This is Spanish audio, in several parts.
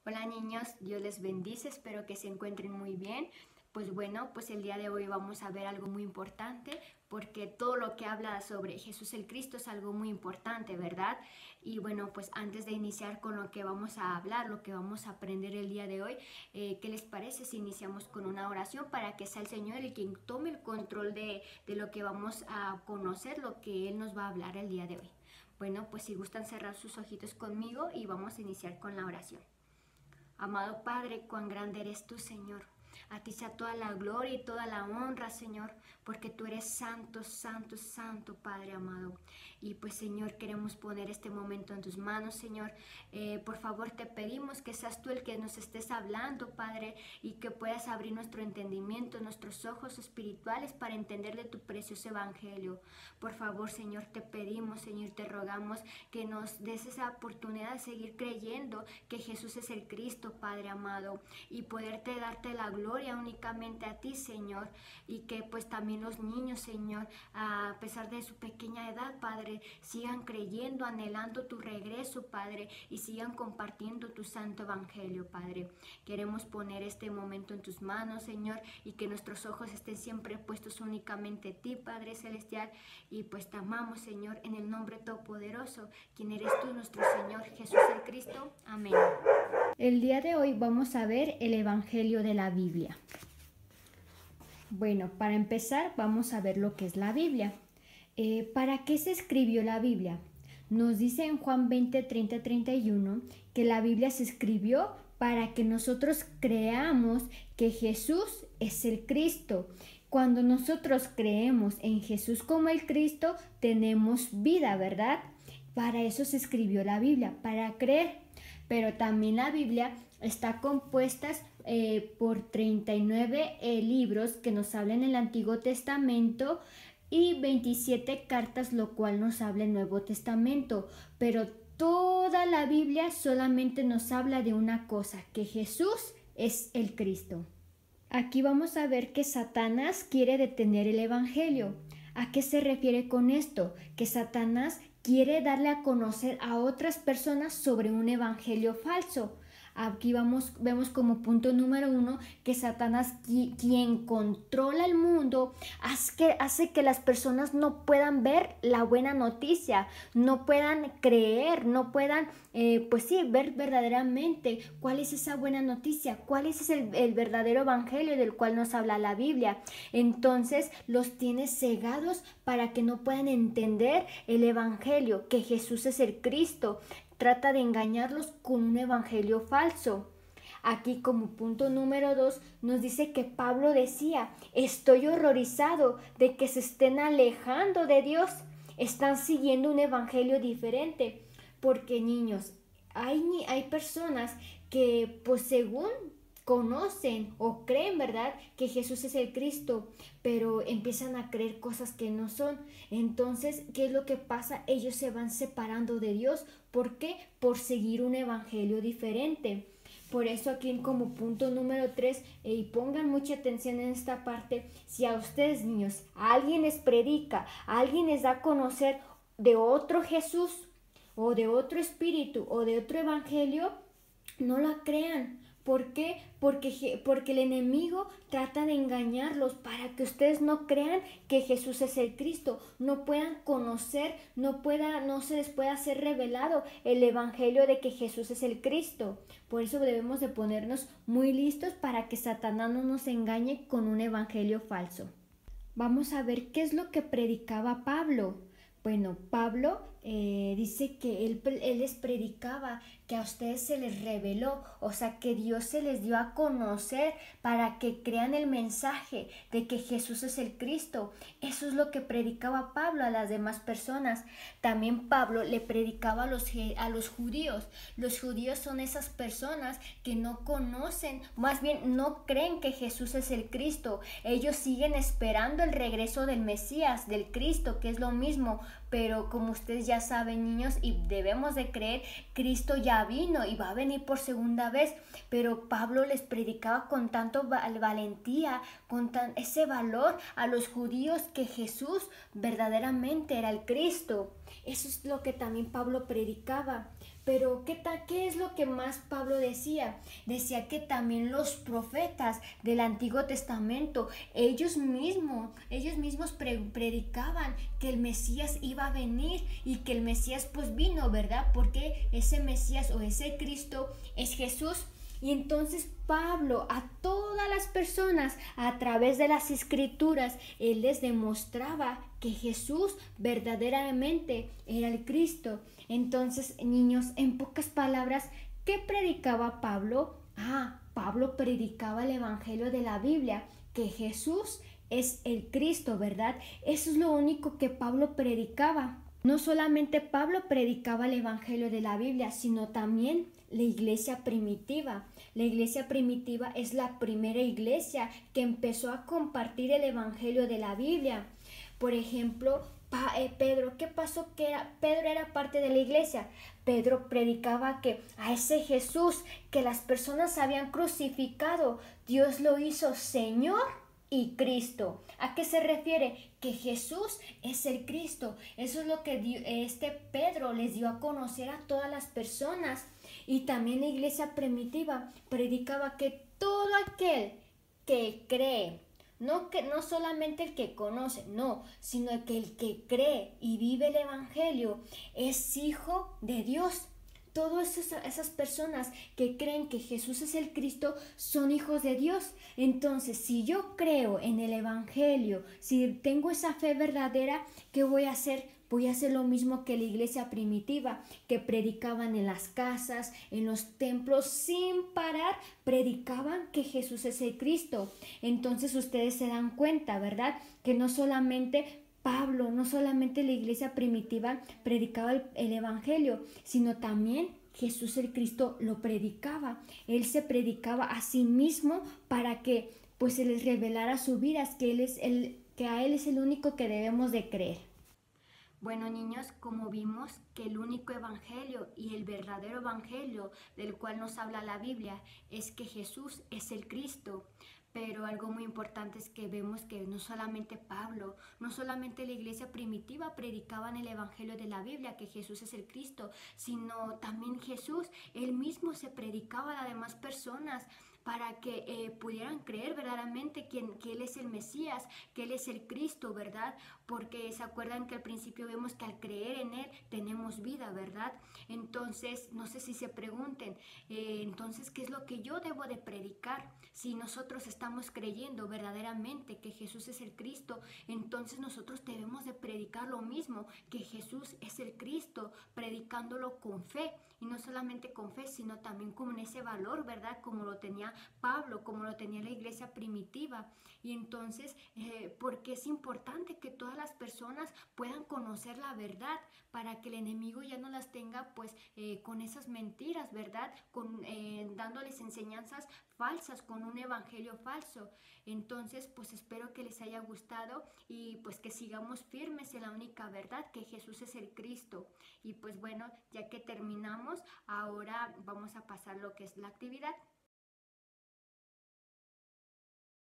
Hola niños, Dios les bendice, espero que se encuentren muy bien. Pues bueno, pues el día de hoy vamos a ver algo muy importante porque todo lo que habla sobre Jesús el Cristo es algo muy importante, ¿verdad? Y bueno, pues antes de iniciar con lo que vamos a hablar, lo que vamos a aprender el día de hoy, ¿qué les parece si iniciamos con una oración para que sea el Señor el quien tome el control de lo que vamos a conocer, lo que Él nos va a hablar el día de hoy? Bueno, pues si gustan cerrar sus ojitos conmigo y vamos a iniciar con la oración. Amado Padre, cuán grande eres tú, Señor. A ti sea toda la gloria y toda la honra, Señor, porque tú eres santo, santo, santo, Padre amado. Y pues, Señor, queremos poner este momento en tus manos, Señor. Por favor, te pedimos que seas tú el que nos estés hablando, Padre, y que puedas abrir nuestro entendimiento, nuestros ojos espirituales para entender de tu precioso evangelio. Por favor, Señor, te pedimos, Señor, te rogamos que nos des esa oportunidad de seguir creyendo que Jesús es el Cristo, Padre amado, y poderte darte la gloria únicamente a ti, Señor, y que pues también los niños, Señor, a pesar de su pequeña edad, Padre, sigan creyendo, anhelando tu regreso, Padre, y sigan compartiendo tu santo evangelio, Padre. Queremos poner este momento en tus manos, Señor, y que nuestros ojos estén siempre puestos únicamente en ti, Padre celestial, y pues te amamos, Señor, en el nombre todopoderoso, quien eres tú, nuestro Señor Jesús el Cristo. Amén. El día de hoy vamos a ver el Evangelio de la Biblia. Bueno, para empezar vamos a ver lo que es la Biblia. ¿Para qué se escribió la Biblia? Nos dice en Juan 20, 30, 31 que la Biblia se escribió para que nosotros creamos que Jesús es el Cristo. Cuando nosotros creemos en Jesús como el Cristo, tenemos vida, ¿verdad? Para eso se escribió la Biblia, para creer. Pero también la Biblia está compuesta por 39 libros que nos hablan en el Antiguo Testamento y 27 cartas, lo cual nos habla el Nuevo Testamento. Pero toda la Biblia solamente nos habla de una cosa, que Jesús es el Cristo. Aquí vamos a ver que Satanás quiere detener el Evangelio. ¿A qué se refiere con esto? Que Satanás quiere darle a conocer a otras personas sobre un evangelio falso. Aquí vemos como punto número 1 que Satanás, quien controla el mundo, hace que las personas no puedan ver la buena noticia, no puedan creer, no puedan, ver verdaderamente cuál es esa buena noticia, cuál es el verdadero evangelio del cual nos habla la Biblia. Entonces los tiene cegados para que no puedan entender el evangelio, que Jesús es el Cristo. Trata de engañarlos con un evangelio falso. Aquí como punto número 2 nos dice que Pablo decía: estoy horrorizado de que se estén alejando de Dios, están siguiendo un evangelio diferente. Porque niños, hay personas que pues según conocen o creen, ¿verdad?, que Jesús es el Cristo, pero empiezan a creer cosas que no son. Entonces, ¿qué es lo que pasa? Ellos se van separando de Dios. ¿Por qué? Por seguir un evangelio diferente. Por eso aquí como punto número 3, y pongan mucha atención en esta parte, si a ustedes niños, alguien les predica, alguien les da a conocer de otro Jesús, o de otro espíritu, o de otro evangelio, no la crean. ¿Por qué? Porque el enemigo trata de engañarlos para que ustedes no crean que Jesús es el Cristo, no puedan conocer, no se les pueda ser revelado el evangelio de que Jesús es el Cristo. Por eso debemos de ponernos muy listos para que Satanás no nos engañe con un evangelio falso. Vamos a ver qué es lo que predicaba Pablo. Bueno, Pablo dice que él les predicaba que a ustedes se les reveló, o sea que Dios se les dio a conocer para que crean el mensaje de que Jesús es el Cristo. Eso es lo que predicaba Pablo a las demás personas. También Pablo le predicaba a los judíos. Los judíos son esas personas que no conocen, más bien no creen que Jesús es el Cristo. Ellos siguen esperando el regreso del Mesías, del Cristo, que es lo mismo, pero como ustedes ya saben, niños, y debemos de creer, Cristo ya vino y va a venir por segunda vez. Pero Pablo les predicaba con tanto valentía, con ese valor a los judíos, que Jesús verdaderamente era el Cristo. Eso es lo que también Pablo predicaba. Pero ¿qué es lo que más Pablo decía? Decía que también los profetas del Antiguo Testamento, ellos mismos predicaban que el Mesías iba a venir y que el Mesías pues vino, ¿verdad? Porque ese Mesías o ese Cristo es Jesús. Y entonces Pablo a todas las personas a través de las escrituras, él les demostraba que Jesús verdaderamente era el Cristo. Entonces, niños, en pocas palabras, ¿qué predicaba Pablo? Pablo predicaba el Evangelio de la Biblia, que Jesús es el Cristo, ¿verdad? Eso es lo único que Pablo predicaba. No solamente Pablo predicaba el Evangelio de la Biblia, sino también la iglesia primitiva. La iglesia primitiva es la primera iglesia que empezó a compartir el Evangelio de la Biblia. Por ejemplo, Pedro, ¿qué pasó? Pedro era parte de la iglesia. Pedro predicaba que a ese Jesús que las personas habían crucificado, Dios lo hizo Señor y Cristo. ¿A qué se refiere? Que Jesús es el Cristo. Eso es lo que Pedro les dio a conocer a todas las personas. Y también la iglesia primitiva predicaba que todo aquel que cree, no solamente el que conoce, no, sino que el que cree y vive el Evangelio es hijo de Dios. Todas esas personas que creen que Jesús es el Cristo son hijos de Dios. Entonces, si yo creo en el Evangelio, si tengo esa fe verdadera, ¿qué voy a hacer? Voy a hacer lo mismo que la iglesia primitiva, que predicaban en las casas, en los templos, sin parar, predicaban que Jesús es el Cristo. Entonces ustedes se dan cuenta, ¿verdad? Que no solamente Pablo, no solamente la iglesia primitiva predicaba el Evangelio, sino también Jesús el Cristo lo predicaba. Él se predicaba a sí mismo para que pues se les revelara su vida, que a Él es el único que debemos de creer. Bueno, niños, como vimos que el único evangelio y el verdadero evangelio del cual nos habla la Biblia es que Jesús es el Cristo. Pero algo muy importante es que vemos que no solamente Pablo, no solamente la iglesia primitiva predicaban el evangelio de la Biblia, que Jesús es el Cristo, sino también Jesús, él mismo se predicaba a las demás personas para que pudieran creer verdaderamente que Él es el Mesías, que Él es el Cristo, ¿verdad? Porque se acuerdan que al principio vemos que al creer en Él tenemos vida, ¿verdad? Entonces, no sé si se pregunten, entonces, ¿qué es lo que yo debo de predicar? Si nosotros estamos creyendo verdaderamente que Jesús es el Cristo, entonces nosotros debemos de predicar lo mismo, que Jesús es el Cristo, predicándolo con fe. Y no solamente con fe, sino también con ese valor, ¿verdad? Como lo tenía Pablo, como lo tenía la iglesia primitiva. Y entonces, porque es importante que todas las personas puedan conocer la verdad, para que el enemigo ya no las tenga pues con esas mentiras, ¿verdad? Dándoles enseñanzas falsas, con un evangelio falso. Entonces, pues espero que les haya gustado y pues que sigamos firmes en la única verdad, que Jesús es el Cristo. Y pues bueno, ya que terminamos, ahora vamos a pasar lo que es la actividad.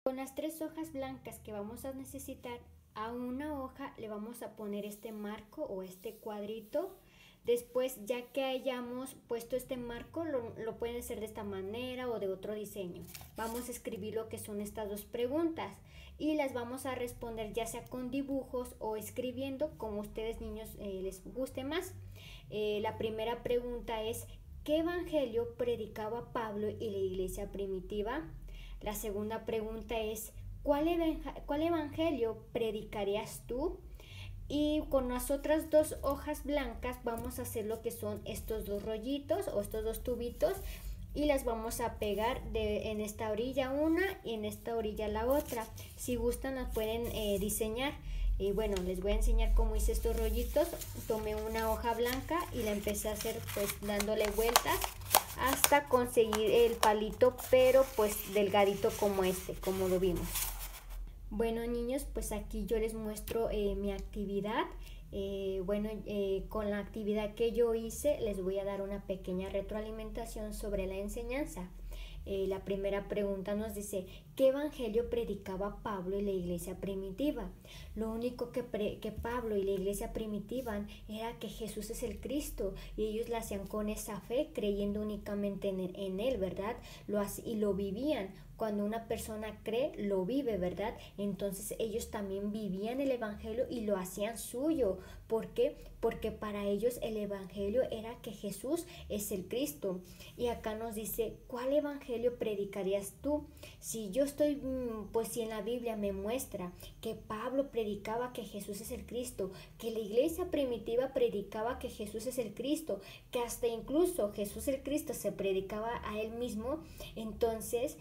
Con las 3 hojas blancas que vamos a necesitar, a una hoja le vamos a poner este marco o este cuadrito. Después, ya que hayamos puesto este marco, lo pueden hacer de esta manera o de otro diseño. Vamos a escribir lo que son estas 2 preguntas y las vamos a responder ya sea con dibujos o escribiendo, como ustedes niños les guste más. La primera pregunta es: ¿qué evangelio predicaba Pablo y la iglesia primitiva? La segunda pregunta es: ¿cuál evangelio predicarías tú? Y con las otras 2 hojas blancas vamos a hacer lo que son estos 2 rollitos o estos 2 tubitos y las vamos a pegar en esta orilla una y en esta orilla la otra. Si gustan las pueden diseñar. Y bueno, les voy a enseñar cómo hice estos rollitos. Tomé una hoja blanca y la empecé a hacer pues dándole vueltas hasta conseguir el palito, pero pues delgadito como como lo vimos. Bueno, niños, pues aquí yo les muestro mi actividad. Con la actividad que yo hice les voy a dar una pequeña retroalimentación sobre la enseñanza. La primera pregunta nos dice, ¿qué evangelio predicaba Pablo y la iglesia primitiva? Lo único que Pablo y la iglesia primitiva era que Jesús es el Cristo, y ellos lo hacían con esa fe, creyendo únicamente en él, ¿verdad? Y lo vivían. Cuando una persona cree, lo vive, ¿verdad? Entonces ellos también vivían el evangelio y lo hacían suyo. ¿Por qué? Porque para ellos el evangelio era que Jesús es el Cristo. Y acá nos dice, ¿cuál evangelio predicarías tú? Si yo estoy, pues si en la Biblia me muestra que Pablo predicaba que Jesús es el Cristo, que la iglesia primitiva predicaba que Jesús es el Cristo, que hasta incluso Jesús el Cristo se predicaba a él mismo, entonces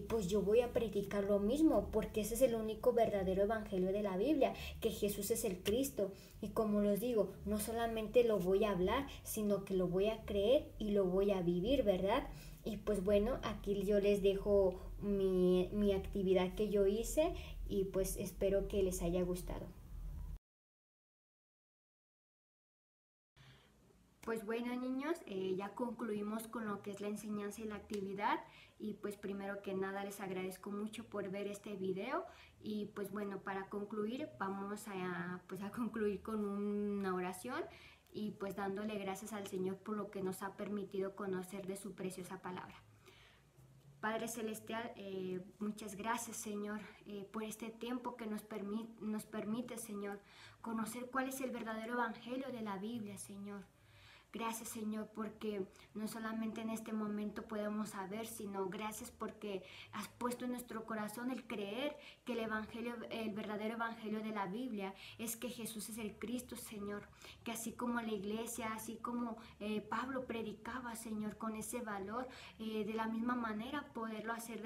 pues yo voy a predicar lo mismo, porque ese es el único verdadero evangelio de la Biblia, que Jesús es el Cristo. Y como les digo, no solamente lo voy a hablar, sino que lo voy a creer y lo voy a vivir, ¿verdad? Y pues bueno, aquí yo les dejo mi actividad que yo hice, y pues espero que les haya gustado. Pues bueno, niños, ya concluimos con lo que es la enseñanza y la actividad, y pues primero que nada les agradezco mucho por ver este video. Y pues bueno, para concluir vamos a concluir con una oración, y pues dándole gracias al Señor por lo que nos ha permitido conocer de su preciosa palabra. Padre Celestial, muchas gracias, Señor, por este tiempo que nos permite, Señor, conocer cuál es el verdadero evangelio de la Biblia, Señor. Gracias, Señor, porque no solamente en este momento podemos saber, sino gracias porque has puesto en nuestro corazón el creer que el evangelio, el verdadero evangelio de la Biblia es que Jesús es el Cristo, Señor. Que así como la iglesia, así como Pablo predicaba, Señor, con ese valor, de la misma manera poderlo hacer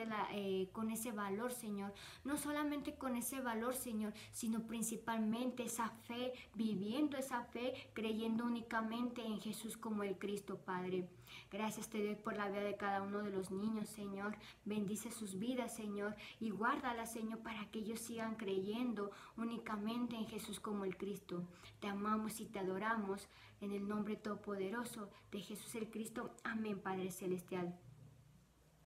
con ese valor, Señor. No solamente con ese valor, Señor, sino principalmente esa fe, viviendo esa fe, creyendo únicamente en Jesús como el Cristo, Padre. Gracias te doy por la vida de cada uno de los niños, Señor. Bendice sus vidas, Señor, y guárdalas, Señor, para que ellos sigan creyendo únicamente en Jesús como el Cristo. Te amamos y te adoramos en el nombre todopoderoso de Jesús el Cristo. Amén, Padre Celestial.